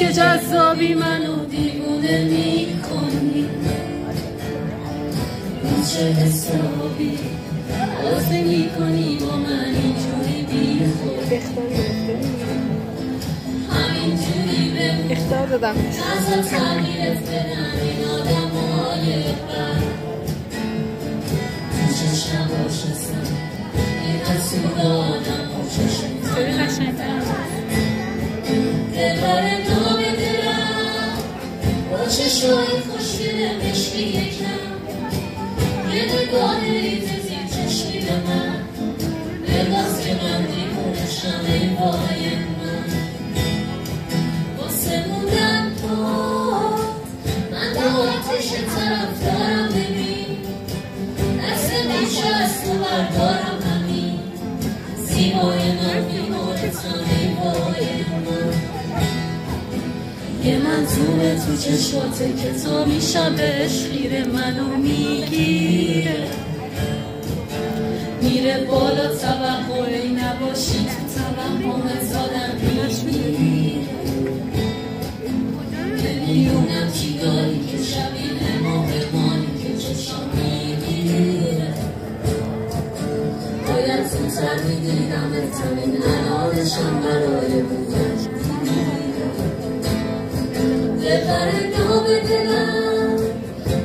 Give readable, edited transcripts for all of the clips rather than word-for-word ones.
که جذابی منو دیوونه میکنی چه حسابی بازه میکنی با من اینجوری بی خود همینجوری به اختار دادم نظر تغییرت بدن این آدم های بر تو چشم باشستم این حسود آدم خوششم خیلی قشنگ‌تر دلار نام دلم با چشای خوشگل مشکی یکم یه نگاه ریز زیر چشمی به من نگاز که من دیمونشم ای وای من واسه موندن تو من با آتش طرف دارم ببین دست میشه از تو بردارم همین زیبای من بیمارتم ای وای من یه منظومه تو چشماته که تا میشبش خیره منو میگیره میره بالا توقعی نباشی تو توهم زادم میگیره نمیدونم چی داری که شبیه ماهمانی که چشم میگیره باید زودتر میگیرم تمین الانشم برای بودن دلبر نام دلم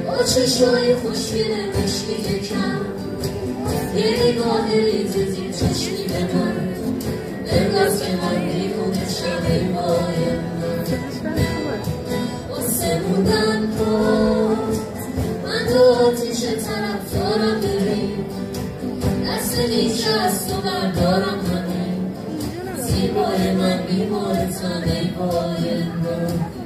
با چشمای خوشگل مشکی یکم یه نگاه ریز زیر چشمی به من انگاز که من بیمونشم ای وای من واسه موندن کن من تو آتیش طرف دارم ببین دست نیچه از تو بردارم همین زیبای من بیمارتم ای وای من